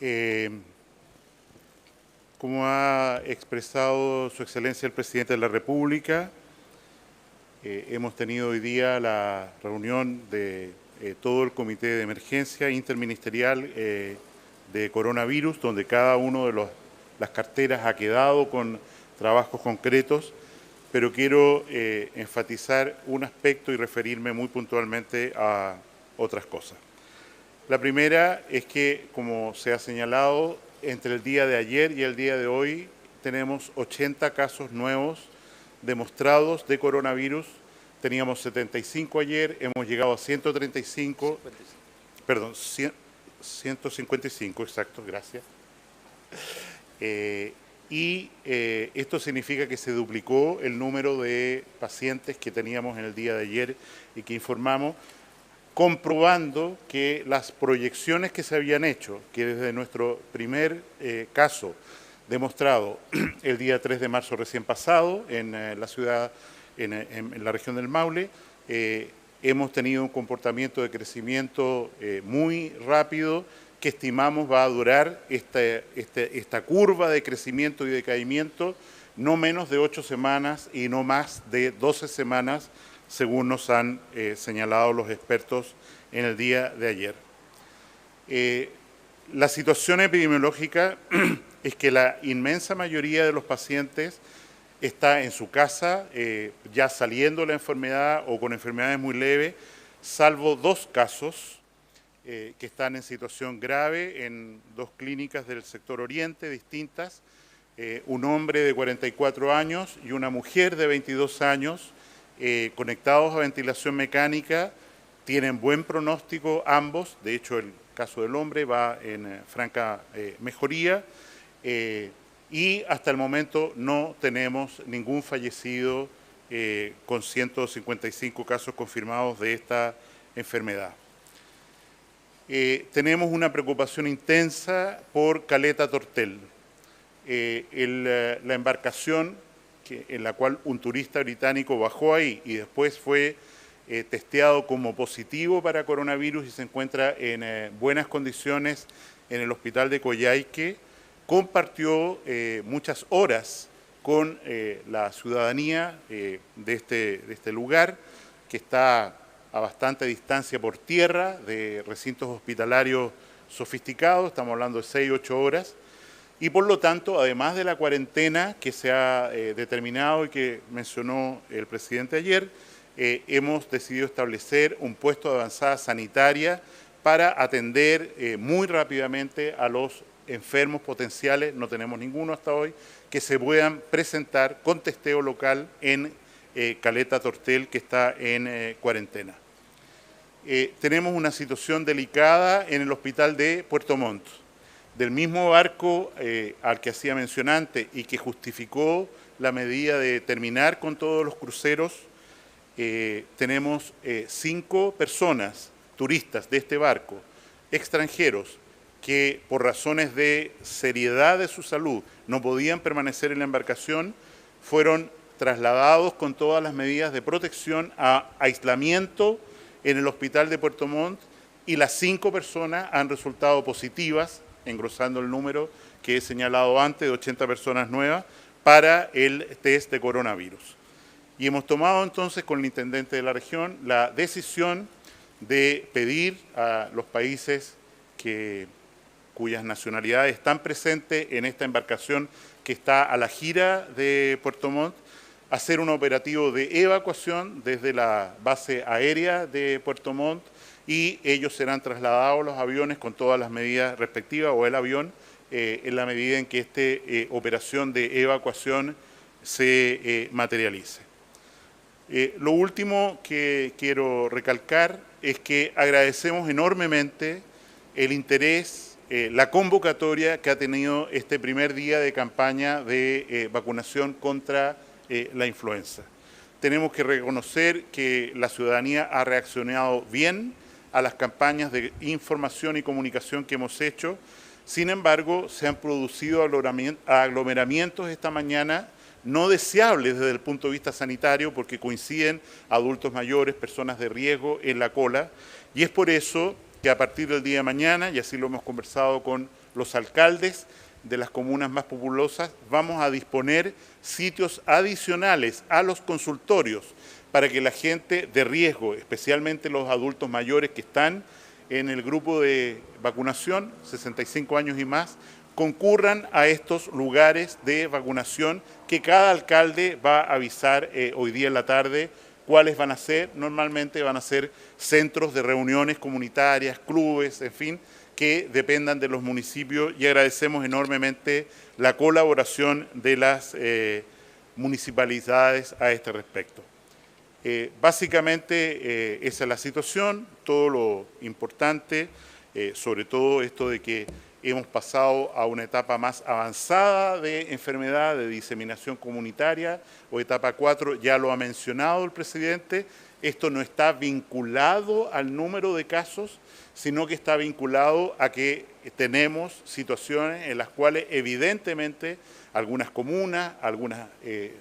Eh, Como ha expresado Su Excelencia el Presidente de la República, hemos tenido hoy día la reunión de todo el Comité de Emergencia Interministerial de Coronavirus, donde cada uno de las carteras ha quedado con trabajos concretos, pero quiero enfatizar un aspecto y referirme muy puntualmente a otras cosas. La primera es que, como se ha señalado, entre el día de ayer y el día de hoy tenemos 80 casos nuevos demostrados de coronavirus. Teníamos 75 ayer, hemos llegado a 135, 55. Perdón, 155, exacto, gracias. Esto significa que se duplicó el número de pacientes que teníamos en el día de ayer y que informamos, comprobando que las proyecciones que se habían hecho, que desde nuestro primer caso demostrado el día 3 de marzo recién pasado en la ciudad, en la región del Maule, hemos tenido un comportamiento de crecimiento muy rápido que estimamos va a durar esta curva de crecimiento y decaimiento no menos de 8 semanas y no más de 12 semanas, según nos han señalado los expertos en el día de ayer. La situación epidemiológica es que la inmensa mayoría de los pacientes está en su casa, ya saliendo la enfermedad o con enfermedades muy leves, salvo 2 casos que están en situación grave en 2 clínicas del sector oriente distintas, un hombre de 44 años y una mujer de 22 años, conectados a ventilación mecánica, tienen buen pronóstico ambos. De hecho, el caso del hombre va en franca mejoría y hasta el momento no tenemos ningún fallecido con 155 casos confirmados de esta enfermedad. Tenemos una preocupación intensa por Caleta Tortel. La embarcación en la cual un turista británico bajó ahí y después fue testeado como positivo para coronavirus y se encuentra en buenas condiciones en el hospital de Coyhaique, compartió muchas horas con la ciudadanía de este lugar, que está a bastante distancia por tierra de recintos hospitalarios sofisticados, estamos hablando de 6-8 horas, y por lo tanto, además de la cuarentena que se ha determinado y que mencionó el presidente ayer, hemos decidido establecer un puesto de avanzada sanitaria para atender muy rápidamente a los enfermos potenciales, no tenemos ninguno hasta hoy, que se puedan presentar con testeo local en Caleta Tortel, que está en cuarentena. Tenemos una situación delicada en el hospital de Puerto Montt. Del mismo barco al que hacía mención antes y que justificó la medida de terminar con todos los cruceros, tenemos 5 personas, turistas de este barco, extranjeros, que por razones de seriedad de su salud no podían permanecer en la embarcación, fueron trasladados con todas las medidas de protección a aislamiento en el hospital de Puerto Montt, y las 5 personas han resultado positivas, engrosando el número que he señalado antes de 80 personas nuevas para el test de coronavirus. Y hemos tomado entonces con el intendente de la región la decisión de pedir a los países cuyas nacionalidades están presentes en esta embarcación que está a la gira de Puerto Montt, hacer un operativo de evacuación desde la base aérea de Puerto Montt, y ellos serán trasladados los aviones con todas las medidas respectivas, o el avión, en la medida en que esta operación de evacuación se materialice. Lo último que quiero recalcar es que agradecemos enormemente el interés, la convocatoria que ha tenido este primer día de campaña de vacunación contra la influenza. Tenemos que reconocer que la ciudadanía ha reaccionado bien a las campañas de información y comunicación que hemos hecho. Sin embargo, se han producido aglomeramientos esta mañana no deseables desde el punto de vista sanitario, porque coinciden adultos mayores, personas de riesgo en la cola, y es por eso que a partir del día de mañana, y así lo hemos conversado con los alcaldes de las comunas más populosas, vamos a disponer sitios adicionales a los consultorios para que la gente de riesgo, especialmente los adultos mayores que están en el grupo de vacunación, 65 años y más, concurran a estos lugares de vacunación que cada alcalde va a avisar hoy día en la tarde cuáles van a ser. Normalmente van a ser centros de reuniones comunitarias, clubes, en fin, que dependan de los municipios, y agradecemos enormemente la colaboración de las municipalidades a este respecto. Básicamente esa es la situación, todo lo importante, sobre todo esto de que hemos pasado a una etapa más avanzada de enfermedad, de diseminación comunitaria, o etapa 4, ya lo ha mencionado el presidente. Esto no está vinculado al número de casos, sino que está vinculado a que tenemos situaciones en las cuales evidentemente algunas comunas, algunos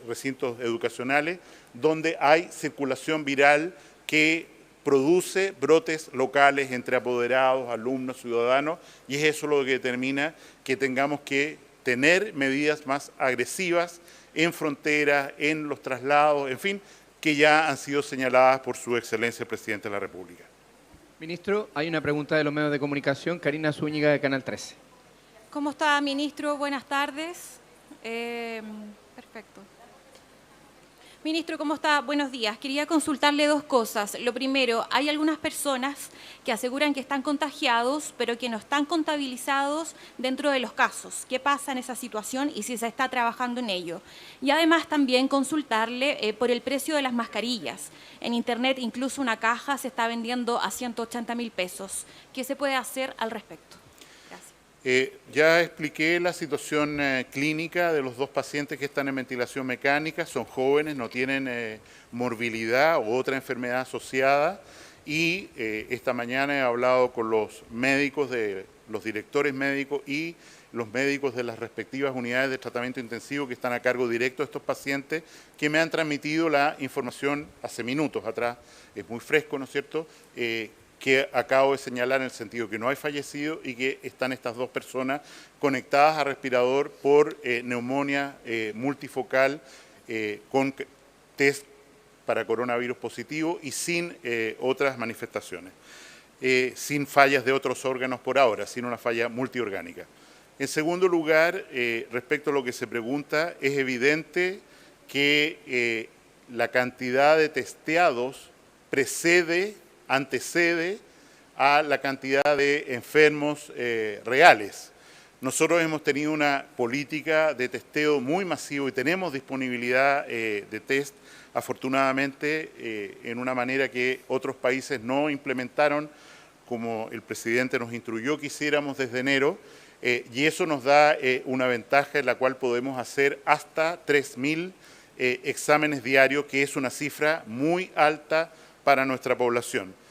recintos educacionales, donde hay circulación viral que produce brotes locales entre apoderados, alumnos, ciudadanos, y es eso lo que determina que tengamos que tener medidas más agresivas en fronteras, en los traslados, en fin, que ya han sido señaladas por su excelencia el presidente de la República. Ministro, hay una pregunta de los medios de comunicación. Karina Zúñiga, de Canal 13. ¿Cómo está, ministro? Buenas tardes. Perfecto. Ministro, ¿cómo está? Buenos días. Quería consultarle dos cosas. Lo primero, hay algunas personas que aseguran que están contagiados, pero que no están contabilizados dentro de los casos. ¿Qué pasa en esa situación y si se está trabajando en ello? Y además también consultarle por el precio de las mascarillas. En Internet incluso una caja se está vendiendo a 180.000 pesos. ¿Qué se puede hacer al respecto? Ya expliqué la situación clínica de los dos pacientes que están en ventilación mecánica, son jóvenes, no tienen morbilidad u otra enfermedad asociada, y esta mañana he hablado con los médicos, los directores médicos y los médicos de las respectivas unidades de tratamiento intensivo que están a cargo directo de estos pacientes, que me han transmitido la información hace minutos atrás, es muy fresco, ¿no es cierto?, que acabo de señalar en el sentido que no hay fallecido y que están estas dos personas conectadas a respirador por neumonía multifocal con test para coronavirus positivo y sin otras manifestaciones, sin fallas de otros órganos por ahora, sin una falla multiorgánica. En segundo lugar, respecto a lo que se pregunta, es evidente que la cantidad de testeados antecede a la cantidad de enfermos reales. Nosotros hemos tenido una política de testeo muy masivo y tenemos disponibilidad de test, afortunadamente, en una manera que otros países no implementaron, como el presidente nos instruyó que hiciéramos desde enero, y eso nos da una ventaja en la cual podemos hacer hasta 3.000 exámenes diarios, que es una cifra muy alta para nuestra población.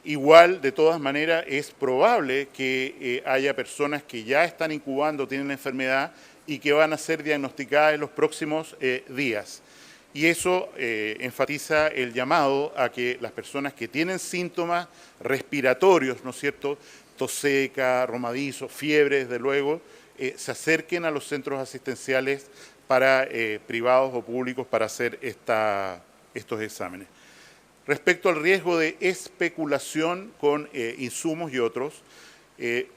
Igual, de todas maneras, es probable que haya personas que ya están incubando, tienen la enfermedad y que van a ser diagnosticadas en los próximos días. Y eso enfatiza el llamado a que las personas que tienen síntomas respiratorios, ¿no es cierto?, tos seca, romadizo, fiebre, desde luego, se acerquen a los centros asistenciales para privados o públicos para hacer estos exámenes. Respecto al riesgo de especulación con insumos y otros,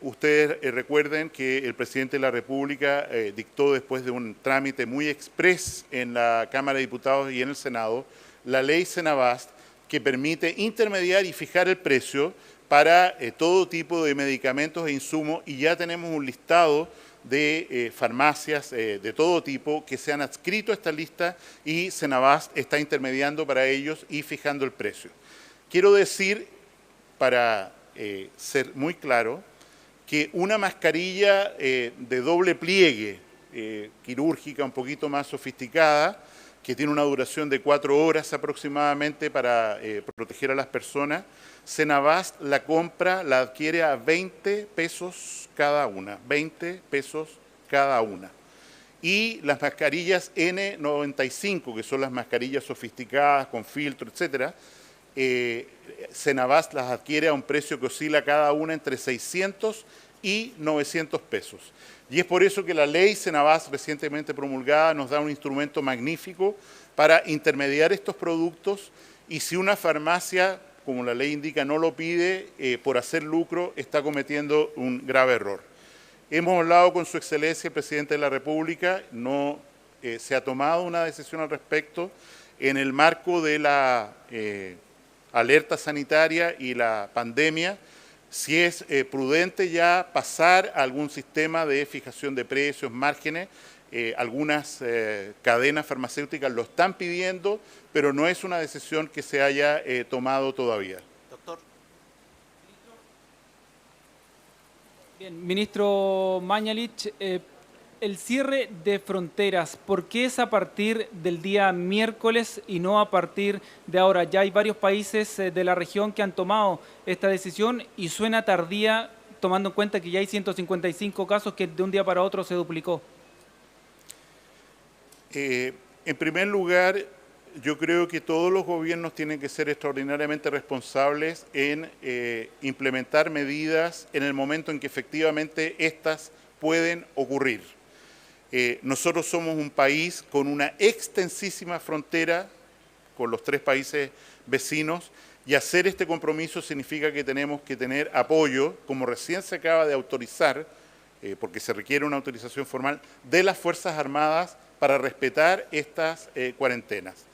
ustedes recuerden que el presidente de la República dictó, después de un trámite muy exprés en la Cámara de Diputados y en el Senado, la ley Senabast, que permite intermediar y fijar el precio para todo tipo de medicamentos e insumos, y ya tenemos un listado de farmacias de todo tipo que se han adscrito a esta lista y Senabast está intermediando para ellos y fijando el precio. Quiero decir, para ser muy claro, que una mascarilla de doble pliegue, quirúrgica, un poquito más sofisticada, que tiene una duración de 4 horas aproximadamente para proteger a las personas, Senabast la compra, la adquiere a 20 pesos cada una, 20 pesos cada una. Y las mascarillas N95, que son las mascarillas sofisticadas, con filtro, etcétera, Senabas las adquiere a un precio que oscila cada una entre 600 y 900 pesos. Y es por eso que la ley Senabas recientemente promulgada nos da un instrumento magnífico para intermediar estos productos, y si una farmacia, como la ley indica, no lo pide por hacer lucro, está cometiendo un grave error. Hemos hablado con Su Excelencia, el Presidente de la República, no se ha tomado una decisión al respecto en el marco de la alerta sanitaria y la pandemia, si es prudente ya pasar a algún sistema de fijación de precios, márgenes. Algunas cadenas farmacéuticas lo están pidiendo, pero no es una decisión que se haya tomado todavía. Doctor. Bien, ministro Mañalich, el cierre de fronteras, ¿por qué es a partir del día miércoles y no a partir de ahora? Ya hay varios países de la región que han tomado esta decisión y suena tardía, tomando en cuenta que ya hay 155 casos que de un día para otro se duplicó. En primer lugar, yo creo que todos los gobiernos tienen que ser extraordinariamente responsables en implementar medidas en el momento en que efectivamente estas pueden ocurrir. Nosotros somos un país con una extensísima frontera con los 3 países vecinos, y hacer este compromiso significa que tenemos que tener apoyo, como recién se acaba de autorizar, porque se requiere una autorización formal, de las Fuerzas Armadas para respetar estas cuarentenas.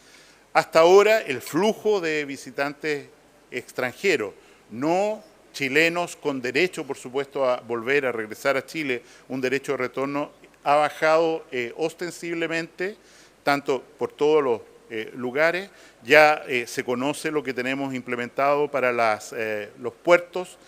Hasta ahora el flujo de visitantes extranjeros, no chilenos con derecho, por supuesto, a volver a regresar a Chile, un derecho de retorno, ha bajado ostensiblemente, tanto por todos los lugares. Ya se conoce lo que tenemos implementado para los puertos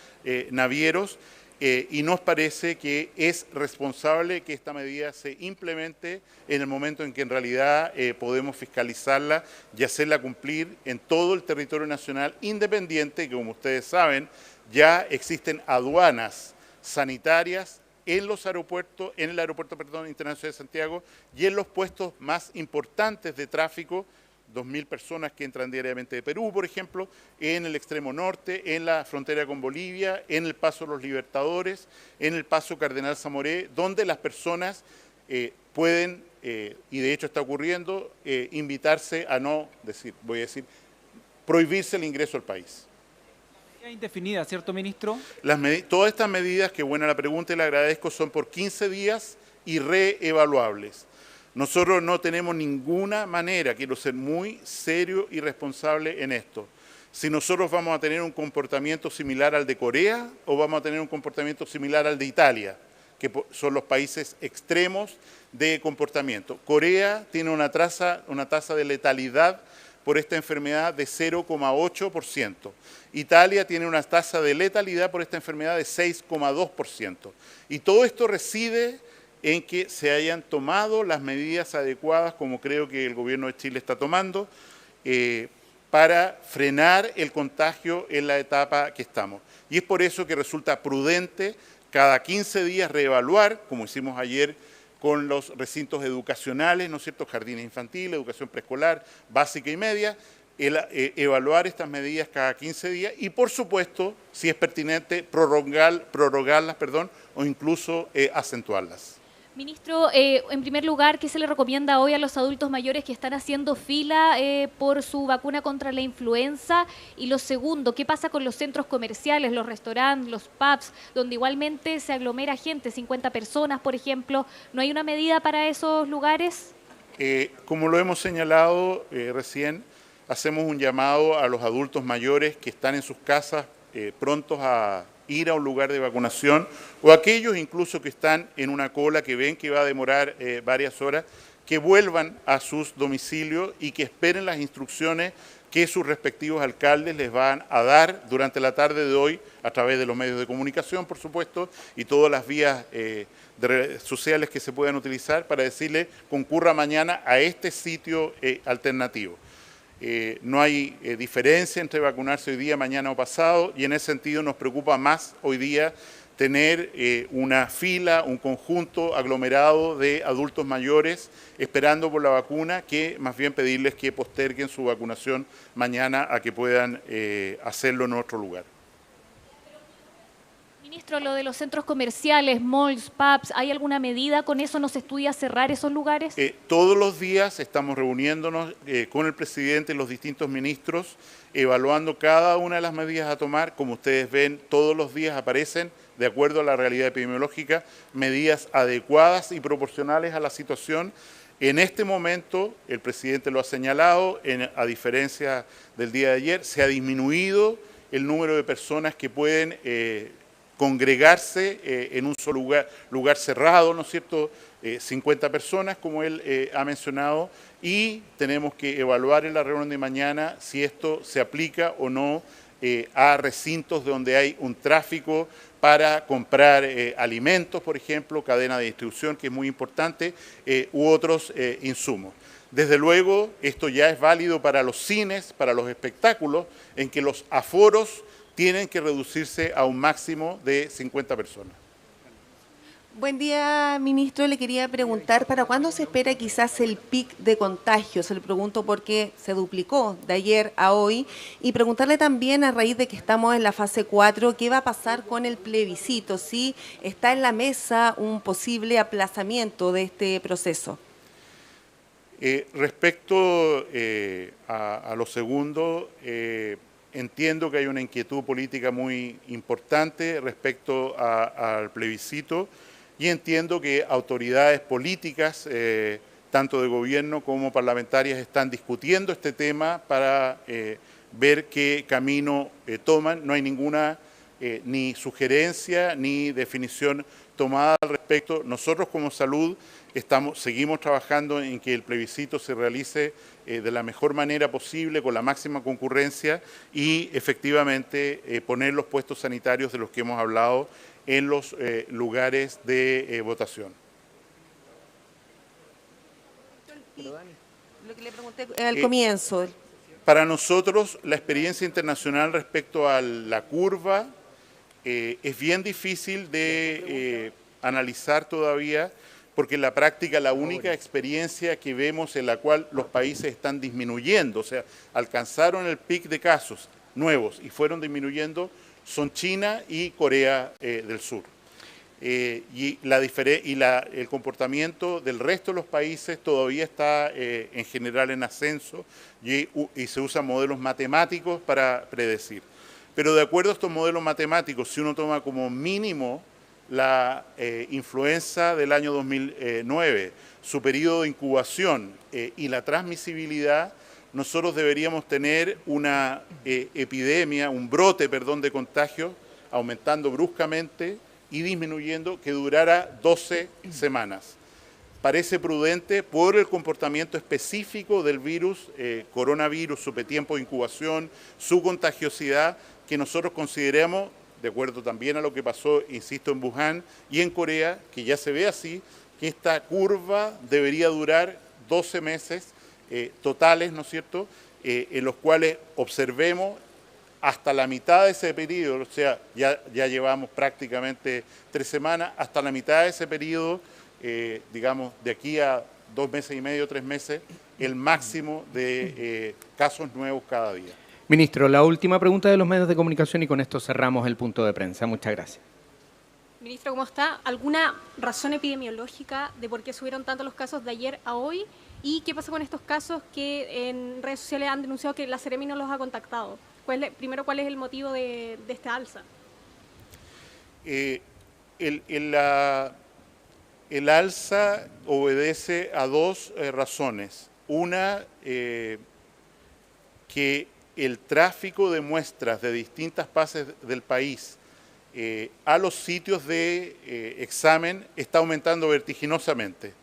navieros, y nos parece que es responsable que esta medida se implemente en el momento en que en realidad podemos fiscalizarla y hacerla cumplir en todo el territorio nacional, independiente, que como ustedes saben, ya existen aduanas sanitarias en los aeropuertos, en el aeropuerto internacional de Santiago, y en los puestos más importantes de tráfico, 2.000 personas que entran diariamente de Perú, por ejemplo, en el extremo norte, en la frontera con Bolivia, en el Paso Los Libertadores, en el Paso Cardenal Zamoré, donde las personas pueden, y de hecho está ocurriendo, invitarse a no decir, prohibirse el ingreso al país. Indefinida, ¿cierto, ministro? Todas estas medidas, que buena la pregunta y le agradezco, son por 15 días y reevaluables. Nosotros no tenemos ninguna manera, quiero ser muy serio y responsable en esto, si nosotros vamos a tener un comportamiento similar al de Corea o vamos a tener un comportamiento similar al de Italia, que son los países extremos de comportamiento. Corea tiene una tasa de letalidad por esta enfermedad de 0,8%. Italia tiene una tasa de letalidad por esta enfermedad de 6,2%. Y todo esto reside en que se hayan tomado las medidas adecuadas, como creo que el gobierno de Chile está tomando, para frenar el contagio en la etapa que estamos. Y es por eso que resulta prudente cada 15 días reevaluar, como hicimos ayer con los recintos educacionales, ¿no es cierto?, jardines infantiles, educación preescolar, básica y media, evaluar estas medidas cada 15 días y, por supuesto, si es pertinente, prorrogarlas, o incluso acentuarlas. Ministro, en primer lugar, ¿qué se le recomienda hoy a los adultos mayores que están haciendo fila por su vacuna contra la influenza? Y lo segundo, ¿qué pasa con los centros comerciales, los restaurantes, los pubs, donde igualmente se aglomera gente, 50 personas, por ejemplo? ¿No hay una medida para esos lugares? Como lo hemos señalado recién, hacemos un llamado a los adultos mayores que están en sus casas prontos a ir a un lugar de vacunación, o aquellos incluso que están en una cola que ven que va a demorar varias horas, que vuelvan a sus domicilios y que esperen las instrucciones que sus respectivos alcaldes les van a dar durante la tarde de hoy, a través de los medios de comunicación, por supuesto, y todas las vías de redes sociales que se puedan utilizar para decirle concurra mañana a este sitio alternativo. No hay diferencia entre vacunarse hoy día, mañana o pasado, y en ese sentido nos preocupa más hoy día tener una fila, un conjunto aglomerado de adultos mayores esperando por la vacuna, que más bien pedirles que posterguen su vacunación mañana a que puedan hacerlo en otro lugar. Ministro, lo de los centros comerciales, malls, pubs, ¿hay alguna medida con eso? ¿No se estudia cerrar esos lugares? Todos los días estamos reuniéndonos con el presidente y los distintos ministros, evaluando cada una de las medidas a tomar. Como ustedes ven, todos los días aparecen, de acuerdo a la realidad epidemiológica, medidas adecuadas y proporcionales a la situación. En este momento, el presidente lo ha señalado, a diferencia del día de ayer, se ha disminuido el número de personas que pueden congregarse en un solo lugar cerrado, ¿no es cierto?, 50 personas, como él ha mencionado, y tenemos que evaluar en la reunión de mañana si esto se aplica o no a recintos donde hay un tráfico para comprar alimentos, por ejemplo, cadena de distribución, que es muy importante, u otros insumos. Desde luego, esto ya es válido para los cines, para los espectáculos, en que los aforos tienen que reducirse a un máximo de 50 personas. Buen día, ministro. Le quería preguntar, ¿para cuándo se espera quizás el pic de contagios? Se le pregunto porque se duplicó de ayer a hoy. Y preguntarle también, a raíz de que estamos en la fase 4, ¿qué va a pasar con el plebiscito? Si está en la mesa un posible aplazamiento de este proceso. Respecto a lo segundo, entiendo que hay una inquietud política muy importante respecto al plebiscito y entiendo que autoridades políticas, tanto de gobierno como parlamentarias, están discutiendo este tema para ver qué camino toman. No hay ninguna ni sugerencia ni definición tomada al respecto. Nosotros como Salud seguimos trabajando en que el plebiscito se realice de la mejor manera posible, con la máxima concurrencia y efectivamente poner los puestos sanitarios de los que hemos hablado en los lugares de votación. Lo que le pregunté al comienzo. Para nosotros, la experiencia internacional respecto a la curva es bien difícil de analizar todavía, porque en la práctica la única experiencia que vemos en la cual los países están disminuyendo, o sea, alcanzaron el pic de casos nuevos y fueron disminuyendo, son China y Corea del Sur. El comportamiento del resto de los países todavía está en general en ascenso y se usan modelos matemáticos para predecir. Pero de acuerdo a estos modelos matemáticos, si uno toma como mínimo la influenza del año 2009, su periodo de incubación y la transmisibilidad, nosotros deberíamos tener una epidemia, un brote, perdón, de contagios, aumentando bruscamente y disminuyendo, que durara 12 semanas. Parece prudente por el comportamiento específico del virus, coronavirus, su tiempo de incubación, su contagiosidad, que nosotros consideremos, de acuerdo también a lo que pasó, insisto, en Wuhan y en Corea, que ya se ve así, que esta curva debería durar 12 meses totales, ¿no es cierto?, en los cuales observemos hasta la mitad de ese periodo, o sea, ya llevamos prácticamente 3 semanas, hasta la mitad de ese periodo, digamos, de aquí a 2 meses y medio, 3 meses, el máximo de casos nuevos cada día. Ministro, la última pregunta de los medios de comunicación y con esto cerramos el punto de prensa. Muchas gracias. Ministro, ¿cómo está? ¿Alguna razón epidemiológica de por qué subieron tanto los casos de ayer a hoy? ¿Y qué pasa con estos casos que en redes sociales han denunciado que la Seremi no los ha contactado? Primero, ¿cuál es el motivo de esta alza? El alza obedece a 2 razones. Una, que el tráfico de muestras de distintas partes del país a los sitios de examen está aumentando vertiginosamente.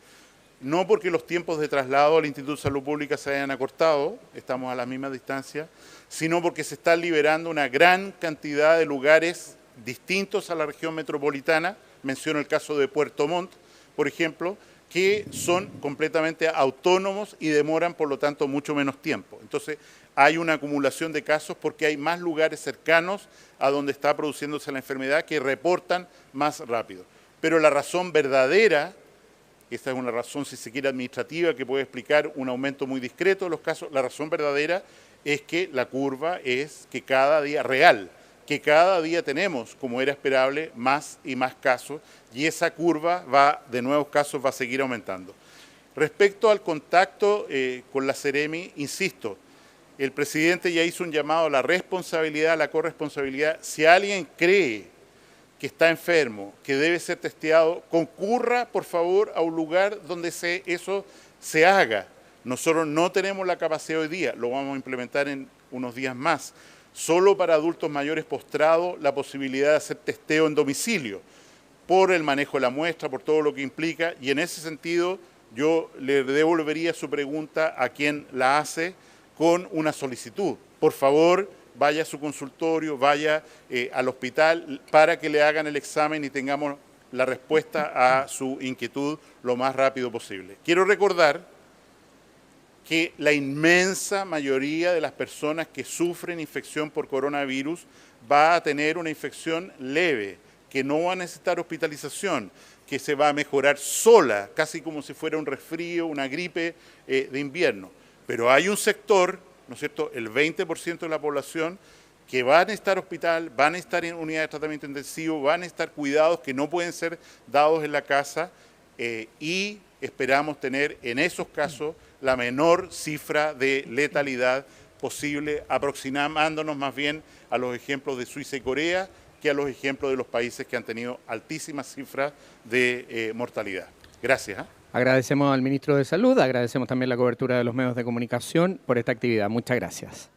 No porque los tiempos de traslado al Instituto de Salud Pública se hayan acortado, estamos a la misma distancia, sino porque se está liberando una gran cantidad de lugares distintos a la región metropolitana. Menciono el caso de Puerto Montt, por ejemplo, que son completamente autónomos y demoran, por lo tanto, mucho menos tiempo. Entonces, hay una acumulación de casos porque hay más lugares cercanos a donde está produciéndose la enfermedad que reportan más rápido. Pero la razón verdadera, esta es una razón, si se quiere, administrativa, que puede explicar un aumento muy discreto de los casos, la razón verdadera es que la curva es que cada día, real, que cada día tenemos, como era esperable, más y más casos, y esa curva de nuevos casos va a seguir aumentando. Respecto al contacto con la Seremi, insisto, el presidente ya hizo un llamado a la responsabilidad, a la corresponsabilidad. Si alguien cree que está enfermo, que debe ser testeado, concurra, por favor, a un lugar donde eso se haga. Nosotros no tenemos la capacidad hoy día, lo vamos a implementar en unos días más. Solo para adultos mayores postrados la posibilidad de hacer testeo en domicilio, por el manejo de la muestra, por todo lo que implica, y en ese sentido yo le devolvería su pregunta a quien la hace con una solicitud. Por favor, vaya a su consultorio, vaya al hospital para que le hagan el examen y tengamos la respuesta a su inquietud lo más rápido posible. Quiero recordar que la inmensa mayoría de las personas que sufren infección por coronavirus va a tener una infección leve, que no va a necesitar hospitalización, que se va a mejorar sola, casi como si fuera un resfrío, una gripe de invierno. Pero hay un sector, ¿no es cierto?, el 20% de la población, que van a estar hospital, van a estar en unidad de tratamiento intensivo, van a estar cuidados que no pueden ser dados en la casa y esperamos tener en esos casos la menor cifra de letalidad posible, aproximándonos más bien a los ejemplos de Suiza y Corea que a los ejemplos de los países que han tenido altísimas cifras de mortalidad. Gracias. Agradecemos al ministro de Salud, agradecemos también la cobertura de los medios de comunicación por esta actividad. Muchas gracias.